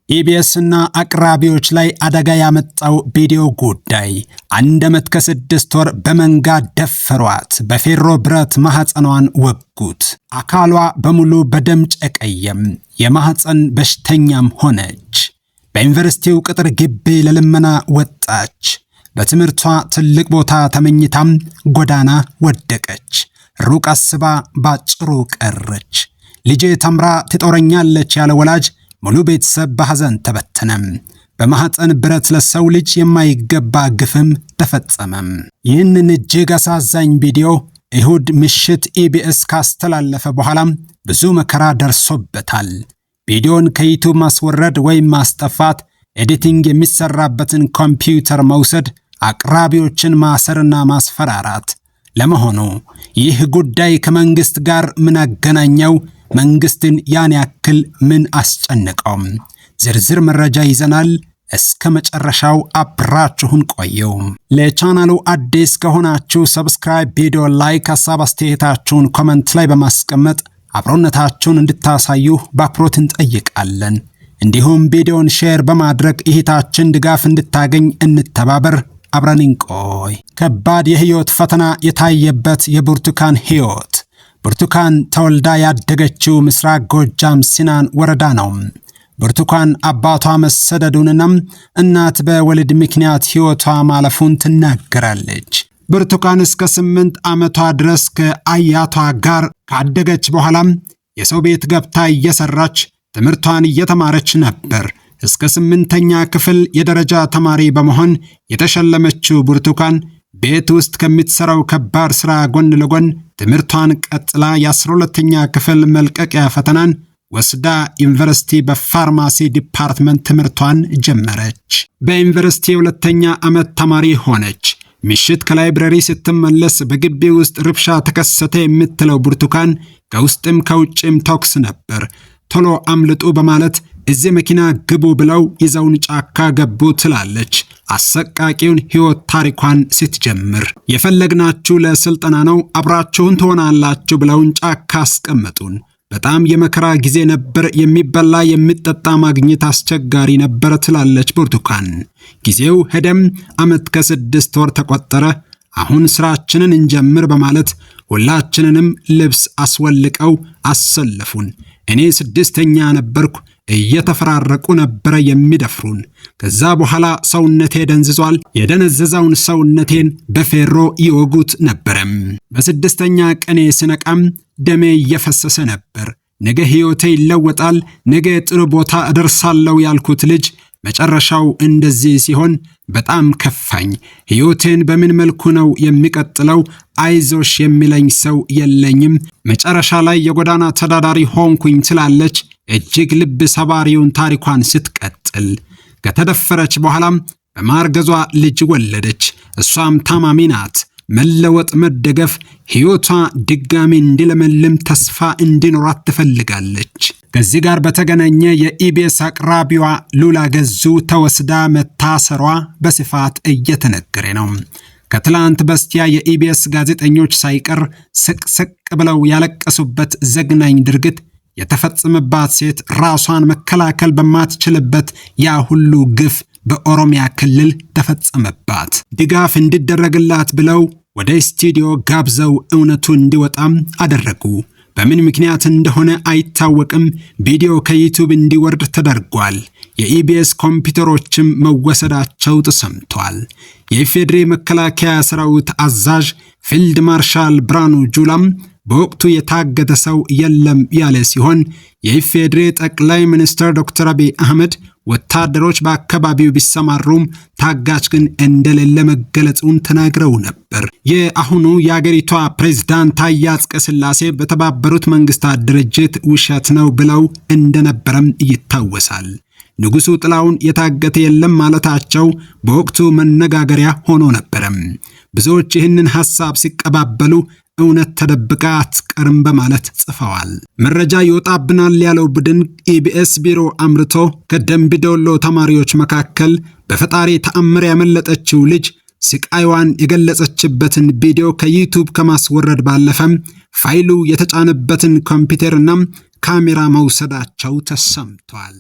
ኢቢኤስ እና አቅራቢዎች ላይ አደጋ ያመጣው ቪዲዮ ጉዳይ 1 ዓመት ከ6 ወር በመንጋ ደፈሯት፣ በፌሮ ብረት ማህፀኗን ወጉት፣ አካሏ በሙሉ በደም ጨቀየም፣ የማህፀን በሽተኛም ሆነች። በዩኒቨርሲቲው ቅጥር ግቢ ለልመና ወጣች። በትምህርቷ ትልቅ ቦታ ተመኝታም ጎዳና ወደቀች። ሩቅ አስባ ባጭሩ ቀረች። ልጄ ተምራ ትጦረኛለች ያለ ወላጅ ሙሉ ቤተሰብ በሐዘን ተበተነም። በማህፀን ብረት ለሰው ልጅ የማይገባ ግፍም ተፈጸመም። ይህንን እጅግ አሳዛኝ ቪዲዮ እሁድ ምሽት ኢቢኤስ ካስተላለፈ በኋላም ብዙ መከራ ደርሶበታል። ቪዲዮን ከዩቲዩብ ማስወረድ ወይም ማስጠፋት፣ ኤዲቲንግ የሚሰራበትን ኮምፒውተር መውሰድ፣ አቅራቢዎችን ማሰርና ማስፈራራት። ለመሆኑ ይህ ጉዳይ ከመንግስት ጋር ምን አገናኘው? መንግስትን ያን ያክል ምን አስጨነቀው? ዝርዝር መረጃ ይዘናል። እስከ መጨረሻው አብራችሁን ቆዩ። ለቻናሉ አዲስ ከሆናችሁ ሰብስክራይብ፣ ቪዲዮ ላይክ፣ ሐሳብ አስተያየታችሁን ኮሜንት ላይ በማስቀመጥ አብሮነታችሁን እንድታሳዩ በአክብሮት እንጠይቃለን። እንዲሁም ቪዲዮን ሼር በማድረግ እህታችን ድጋፍ እንድታገኝ እንተባበር። አብረን እንቆይ። ከባድ የህይወት ፈተና የታየበት የብርቱካን ህይወት። ብርቱካን ተወልዳ ያደገችው ምስራቅ ጎጃም ሲናን ወረዳ ነው። ብርቱካን አባቷ መሰደዱንና እናት በወሊድ ምክንያት ህይወቷ ማለፉን ትናገራለች። ብርቱካን እስከ 8 ዓመቷ ድረስ ከአያቷ ጋር ካደገች በኋላም የሰው ቤት ገብታ እየሰራች ትምህርቷን እየተማረች ነበር። እስከ 8ኛ ክፍል የደረጃ ተማሪ በመሆን የተሸለመችው ብርቱካን ቤት ውስጥ ከምትሰራው ከባድ ስራ ጎን ለጎን ትምህርቷን ቀጥላ የ12ኛ ክፍል መልቀቂያ ፈተናን ወስዳ ዩኒቨርሲቲ በፋርማሲ ዲፓርትመንት ትምህርቷን ጀመረች። በዩኒቨርሲቲ 2ኛ ዓመት ተማሪ ሆነች። ምሽት ከላይብረሪ ስትመለስ በግቢ ውስጥ ርብሻ ተከሰተ የምትለው ብርቱካን ከውስጥም ከውጭም ተኩስ ነበር። ቶሎ አምልጡ በማለት እዚህ መኪና ግቡ ብለው ይዘውን ጫካ ገቡ ትላለች። አሰቃቂውን ህይወት ታሪኳን ስትጀምር የፈለግናችሁ ለስልጠና ነው፣ አብራችሁን ትሆናላችሁ ብለውን ጫካ አስቀመጡን። በጣም የመከራ ጊዜ ነበር። የሚበላ የሚጠጣ ማግኘት አስቸጋሪ ነበር ትላለች ብርቱካን። ጊዜው ሄደም 1 ዓመት ከ6 ወር ተቆጠረ። አሁን ስራችንን እንጀምር በማለት ሁላችንንም ልብስ አስወልቀው አሰለፉን። እኔ 6ኛ ነበርኩ። እየተፈራረቁ ነበረ የሚደፍሩን። ከዛ በኋላ ሰውነቴ ደንዝዟል። የደነዘዛውን ሰውነቴን በፌሮ ይወጉት ነበረም። በ6ኛ ቀኔ ስነቃም ደሜ እየፈሰሰ ነበር። ነገ ህይወቴ ይለወጣል፣ ነገ ጥሩ ቦታ እደርሳለሁ ያልኩት ልጅ መጨረሻው እንደዚህ ሲሆን በጣም ከፋኝ። ህይወቴን በምን መልኩ ነው የሚቀጥለው? አይዞሽ የሚለኝ ሰው የለኝም። መጨረሻ ላይ የጎዳና ተዳዳሪ ሆንኩኝ ትላለች። እጅግ ልብ ሰባሪውን ታሪኳን ስትቀጥል ከተደፈረች በኋላም በማርገዟ ልጅ ወለደች። እሷም ታማሚ ናት። መለወጥ፣ መደገፍ፣ ህይወቷ ድጋሚ እንዲለመልም ተስፋ እንዲኖራት ትፈልጋለች። ከዚህ ጋር በተገናኘ የኢቢኤስ አቅራቢዋ ሉላ ገዙ ተወስዳ መታሰሯ በስፋት እየተነገረ ነው። ከትላንት በስቲያ የኢቢኤስ ጋዜጠኞች ሳይቀር ስቅስቅ ብለው ያለቀሱበት ዘግናኝ ድርጊት የተፈጸመባት ሴት ራሷን መከላከል በማትችልበት ያ ሁሉ ግፍ በኦሮሚያ ክልል ተፈጸመባት። ድጋፍ እንዲደረግላት ብለው ወደ ስቱዲዮ ጋብዘው እውነቱ እንዲወጣም አደረጉ። በምን ምክንያት እንደሆነ አይታወቅም። ቪዲዮ ከዩቲዩብ እንዲወርድ ተደርጓል። የኢቢኤስ ኮምፒውተሮችም መወሰዳቸው ተሰምቷል። የኢፌዴሪ መከላከያ ሰራዊት አዛዥ ፊልድ ማርሻል ብርሃኑ ጁላም በወቅቱ የታገተ ሰው የለም ያለ ሲሆን የኢፌዴሪ ጠቅላይ ሚኒስትር ዶክተር አብይ አህመድ ወታደሮች በአካባቢው ቢሰማሩም ታጋች ግን እንደሌለ መገለጹን ተናግረው ነበር። የአሁኑ የአገሪቷ ፕሬዝዳንት ታዬ አጽቀሥላሴ በተባበሩት መንግስታት ድርጅት ውሸት ነው ብለው እንደነበረም ይታወሳል። ንጉሱ ጥላውን የታገተ የለም ማለታቸው በወቅቱ መነጋገሪያ ሆኖ ነበረም። ብዙዎች ይህንን ሐሳብ ሲቀባበሉ እውነት ተደብቃ አትቀርም በማለት ጽፈዋል። መረጃ ይወጣብናል ያለው ቡድን ኢቢኤስ ቢሮ አምርቶ ከደምቢ ዶሎ ተማሪዎች መካከል በፈጣሪ ተአምር ያመለጠችው ልጅ ስቃይዋን የገለጸችበትን ቪዲዮ ከዩቲዩብ ከማስወረድ ባለፈም ፋይሉ የተጫነበትን ኮምፒውተርና ካሜራ መውሰዳቸው ተሰምቷል።